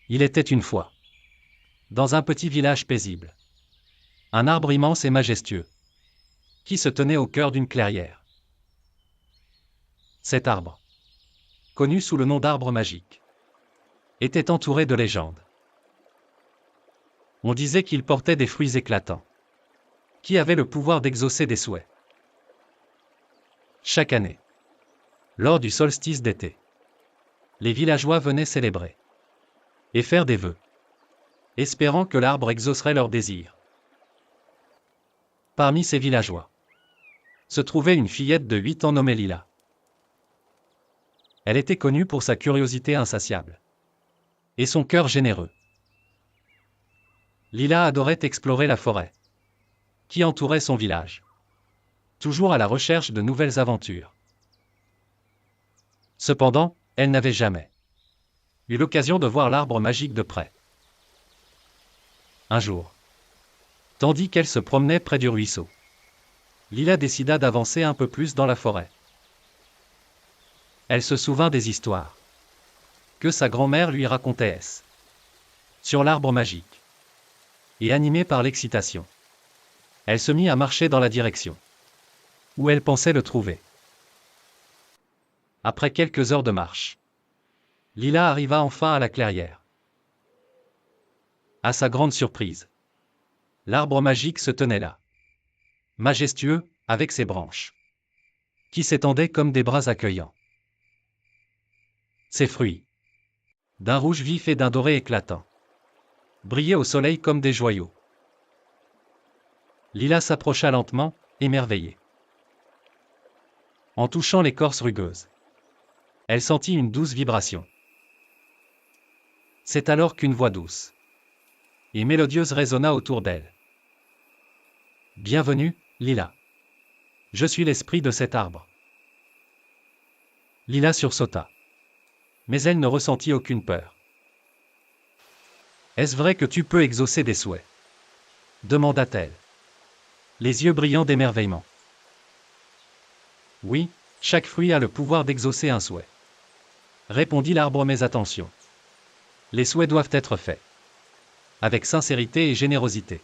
Il était une fois, dans un petit village paisible, un arbre immense et majestueux, qui se tenait au cœur d'une clairière. Cet arbre, connu sous le nom d'arbre magique, était entouré de légendes. On disait qu'il portait des fruits éclatants, qui avaient le pouvoir d'exaucer des souhaits. Chaque année, lors du solstice d'été, les villageois venaient célébrer et faire des vœux, espérant que l'arbre exaucerait leurs désirs. Parmi ces villageois, se trouvait une fillette de 8 ans nommée Lila. Elle était connue pour sa curiosité insatiable et son cœur généreux. Lila adorait explorer la forêt qui entourait son village, toujours à la recherche de nouvelles aventures. Cependant, elle n'avait jamais eu l'occasion de voir l'arbre magique de près. Un jour, tandis qu'elle se promenait près du ruisseau, Lila décida d'avancer un peu plus dans la forêt. Elle se souvint des histoires que sa grand-mère lui racontait sur l'arbre magique. Et animée par l'excitation, elle se mit à marcher dans la direction où elle pensait le trouver. Après quelques heures de marche, Lila arriva enfin à la clairière. À sa grande surprise, l'arbre magique se tenait là, majestueux, avec ses branches qui s'étendaient comme des bras accueillants. Ses fruits, d'un rouge vif et d'un doré éclatant, brillaient au soleil comme des joyaux. Lila s'approcha lentement, émerveillée. En touchant l'écorce rugueuse, elle sentit une douce vibration. C'est alors qu'une voix douce et mélodieuse résonna autour d'elle. « Bienvenue, Lila. Je suis l'esprit de cet arbre. » Lila sursauta. Mais elle ne ressentit aucune peur. « Est-ce vrai que tu peux exaucer des souhaits ? » demanda-t-elle, les yeux brillants d'émerveillement. « Oui, chaque fruit a le pouvoir d'exaucer un souhait, » répondit l'arbre. « Mais attention, les souhaits doivent être faits avec sincérité et générosité. »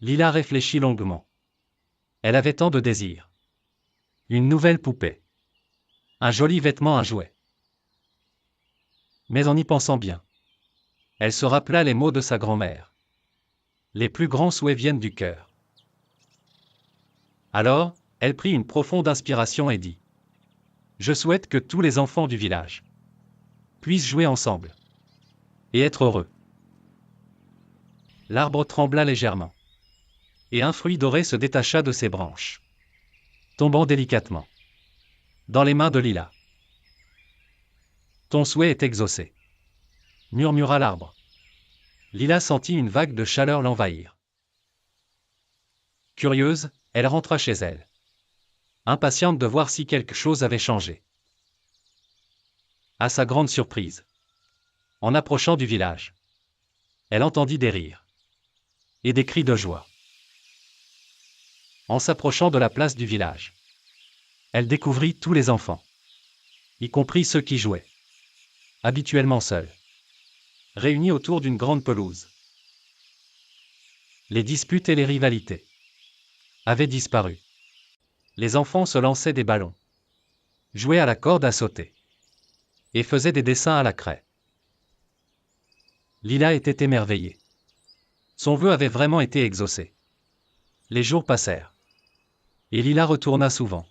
Lila réfléchit longuement. Elle avait tant de désirs. Une nouvelle poupée, un joli vêtement, un jouet. Mais en y pensant bien, elle se rappela les mots de sa grand-mère. Les plus grands souhaits viennent du cœur. Alors, elle prit une profonde inspiration et dit : « Je souhaite que tous les enfants du village puissent jouer ensemble et être heureux. » L'arbre trembla légèrement, et un fruit doré se détacha de ses branches, tombant délicatement dans les mains de Lila. « Ton souhait est exaucé, » murmura l'arbre. Lila sentit une vague de chaleur l'envahir. Curieuse, elle rentra chez elle, impatiente de voir si quelque chose avait changé. À sa grande surprise, en approchant du village, elle entendit des rires et des cris de joie. En s'approchant de la place du village, elle découvrit tous les enfants, y compris ceux qui jouaient habituellement seuls, réunis autour d'une grande pelouse. Les disputes et les rivalités avaient disparu. Les enfants se lançaient des ballons, jouaient à la corde à sauter et faisaient des dessins à la craie. Lila était émerveillée. Son vœu avait vraiment été exaucé. Les jours passèrent, et Lila retourna souvent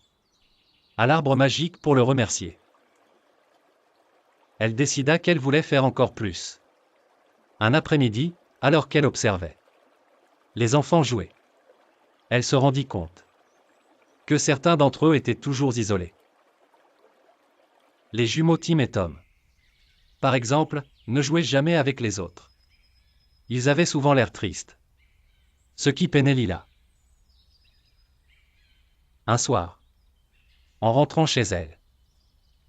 à l'arbre magique pour le remercier. Elle décida qu'elle voulait faire encore plus. Un après-midi, alors qu'elle observait les enfants jouer, elle se rendit compte que certains d'entre eux étaient toujours isolés. Les jumeaux Tim et Tom, par exemple, ne jouaient jamais avec les autres. Ils avaient souvent l'air tristes, ce qui peinait Lila. Un soir, en rentrant chez elle,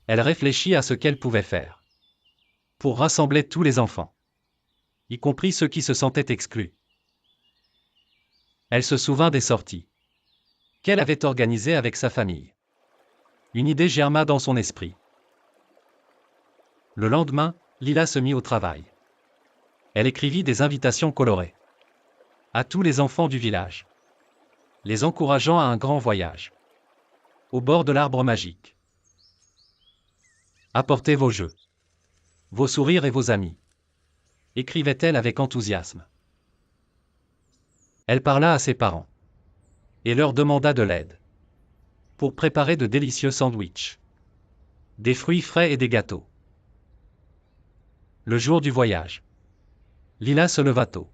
elle réfléchit à ce qu'elle pouvait faire pour rassembler tous les enfants, y compris ceux qui se sentaient exclus. Elle se souvint des sorties qu'elle avait organisées avec sa famille. Une idée germa dans son esprit. Le lendemain, Lila se mit au travail. Elle écrivit des invitations colorées à tous les enfants du village, les encourageant à un grand voyage au bord de l'arbre magique. Apportez vos jeux, vos sourires et vos amis, écrivait-elle avec enthousiasme. Elle parla à ses parents et leur demanda de l'aide pour préparer de délicieux sandwichs, des fruits frais et des gâteaux. Le jour du voyage, Lila se leva tôt,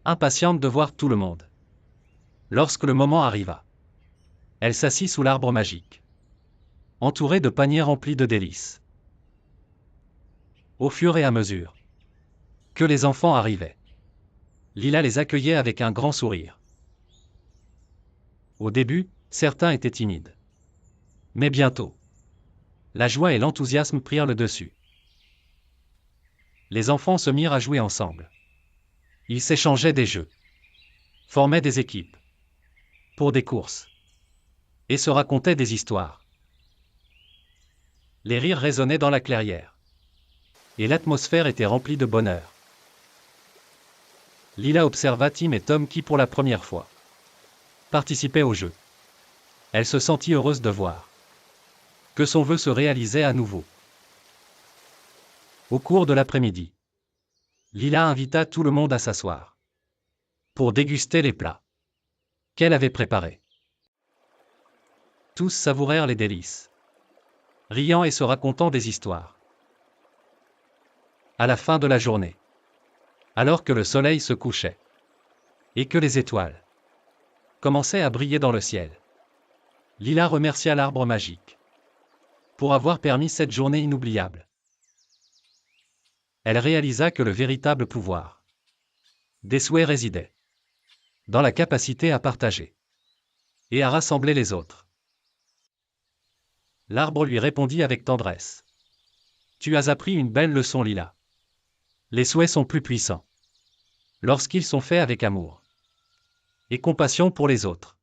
impatiente de voir tout le monde. Lorsque le moment arriva, elle s'assit sous l'arbre magique, entourée de paniers remplis de délices. Au fur et à mesure que les enfants arrivaient, Lila les accueillait avec un grand sourire. Au début, certains étaient timides. Mais bientôt, la joie et l'enthousiasme prirent le dessus. Les enfants se mirent à jouer ensemble. Ils s'échangeaient des jeux, formaient des équipes pour des courses et se racontaient des histoires. Les rires résonnaient dans la clairière et l'atmosphère était remplie de bonheur. Lila observa Tim et Tom qui, pour la première fois, participaient au jeu. Elle se sentit heureuse de voir que son vœu se réalisait à nouveau. Au cours de l'après-midi, Lila invita tout le monde à s'asseoir pour déguster les plats qu'elle avait préparés. Tous savourèrent les délices, riant et se racontant des histoires. À la fin de la journée, alors que le soleil se couchait et que les étoiles commençaient à briller dans le ciel, Lila remercia l'arbre magique pour avoir permis cette journée inoubliable. Elle réalisa que le véritable pouvoir des souhaits résidait dans la capacité à partager et à rassembler les autres. L'arbre lui répondit avec tendresse. Tu as appris une belle leçon, Lila. Les souhaits sont plus puissants lorsqu'ils sont faits avec amour et compassion pour les autres.